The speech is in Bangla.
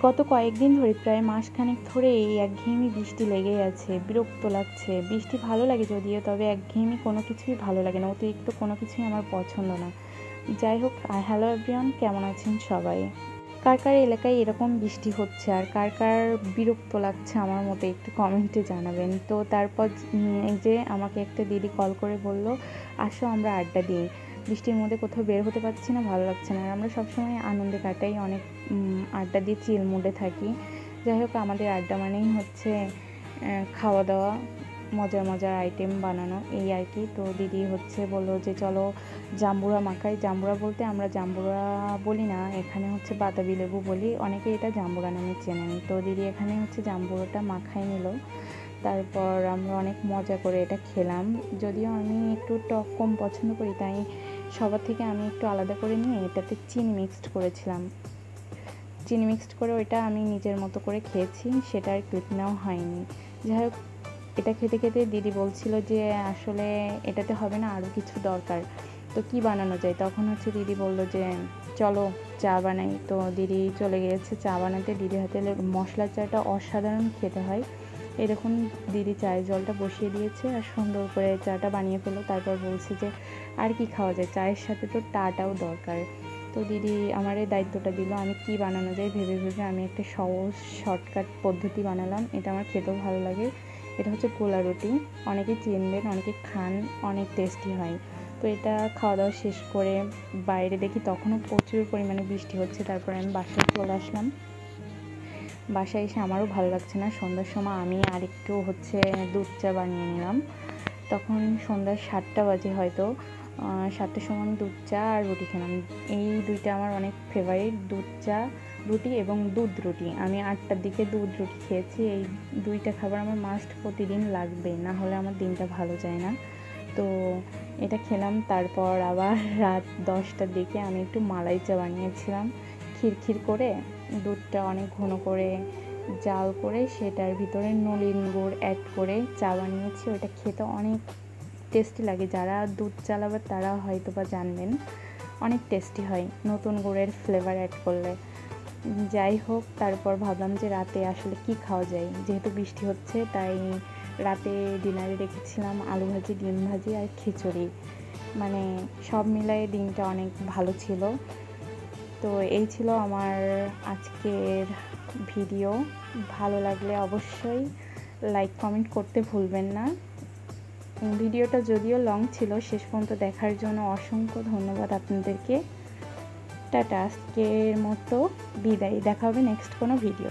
গত কয়েকদিন ধরে প্রায় মাসখানেক ধরে এই একঘেয়েমি বৃষ্টি লেগেই আছে। বিরক্ত লাগছে। বৃষ্টি ভালো লাগে যদিও, তবে একঘেয়েমি কোনো কিছুই ভালো লাগে না। অতিরিক্ত কোনো কিছুই আমার পছন্দ না। যাই হোক, হ্যালো এভরিওয়ান, কেমন আছেন সবাই? কার কার এলাকায় এরকম বৃষ্টি হচ্ছে আর কার কার বিরক্ত লাগছে আমার মতো একটু কমেন্টে জানাবেন। তো তারপর এই যে আমাকে একটা দিদি কল করে বলল, আসো আমরা আড্ডা দিই। বৃষ্টির মধ্যে কোথাও বের হতে পারছি না, ভালো লাগছে না। আর আমরা সবসময় আনন্দে কাটাই, অনেক আড্ডা দিয়ে চিল মুডে থাকি। যাই হোক, আমাদের আড্ডা মানেই হচ্ছে খাওয়া দাওয়া, মজার মজার আইটেম বানানো, এই আর কি। তো দিদি হচ্ছে বললো যে চলো জাম্বুরা মাখাই। জাম্বুরা বলতে আমরা জাম্বুরা বলি না, এখানে হচ্ছে বাতাবি লেবু বলি, অনেকে এটা জাম্বুরা নামে চেনেন। তো দিদি এখানে হচ্ছে জাম্বুরাটা মাখাই নিল। তারপর আমরা অনেক মজা করে এটা খেলাম। যদিও আমি একটু টক কম পছন্দ করি, তাই সবার থেকে আমি একটু আলাদা করে নিয়ে এটাতে চিনি মিক্সড করেছিলাম। চিনি মিক্সড করে ওইটা আমি নিজের মতো করে খেয়েছি, সেটা আর ক্লিপ নেওয়া হয়নি। যাই হোক, এটা খেতে খেতে দিদি বলছিল যে আসলে এটাতে হবে না, আরও কিছু দরকার। তো কি বানানো যায়? তখন হচ্ছে দিদি বলল যে চলো চা বানাই। তো দিদি চলে গিয়েছে চা বানাতে। দিদি হাতে মশলা চাটা অসাধারণ খেতে হয়। এই দেখুন, দিদি চায়ের জলটা বসিয়ে দিয়েছে আর সুন্দর করে চাটা বানিয়ে ফেলো। তারপর বলছে যে আর কি খাওয়া যায়, চায়ের সাথে তো টাটাও দরকার। তো দিদি আমার এই দায়িত্বটা দিল, আমি কি বানানো যায় ভেবে ভেবে আমি একটা সহজ শর্টকাট পদ্ধতি বানালাম। এটা আমার খেতেও ভালো লাগে। এটা হচ্ছে গোলা রুটি। অনেকে চিনবেন, অনেকে খান, অনেক টেস্টি হয়। তো এটা খাওয়া দাওয়া শেষ করে বাইরে দেখি তখনও প্রচুর পরিমাণে বৃষ্টি হচ্ছে। তারপরে আমি বাসায় চলে আসলাম। বাসায় এসে আমারও ভালো লাগছে না। সন্ধ্যার সময় আমি আর একটু হচ্ছে দুধ চা বানিয়ে নিলাম। তখন সন্ধ্যা 7টা বাজে হয়তো। 7টার সময় আমি দুধ চা আর রুটি খেলাম। এই দুইটা আমার অনেক ফেভারিট, দুধ চা রুটি এবং দুধ রুটি। আমি 8টার দিকে দুধ রুটি খেয়েছি। এই দুইটা খাবার আমার মাস্ট প্রতিদিন লাগবে, না হলে আমার দিনটা ভালো যায় না। তো এটা খেলাম। তারপর আবার রাত 10টার দিকে আমি একটু মালাই চা বানিয়েছিলাম। খিরখির করে দুধটা অনেক ঘন করে জাল করে সেটার ভিতরে নলেন গুড় অ্যাড করে চা বানিয়েছি। ওটা খেতে অনেক টেস্টি লাগে। যারা দুধ চা লাভার তারা হয়তো বা জানবেন, অনেক টেস্টি হয় নতুন গুড়ের ফ্লেভার অ্যাড করলে। যাই হোক, তারপর ভাবলাম যে রাতে আসলে কি খাওয়া যায়। যেহেতু বৃষ্টি হচ্ছে, তাই রাতে ডিনারে রেখেছিলাম আলু ভাজি, ডিম ভাজি আর খিচুড়ি। মানে সব মিলাই দিনটা অনেক ভালো ছিল। তো এই ছিল আমার আজকের ভিডিও। ভালো লাগলে অবশ্যই লাইক কমেন্ট করতে ভুলবেন না। ভিডিওটা যদিও লং ছিল, শেষ পর্যন্ত দেখার জন্য অসংখ্য ধন্যবাদ আপনাদেরকে। টাটা, আজকের মতো বিদায়। দেখা হবে নেক্সট কোনো ভিডিও।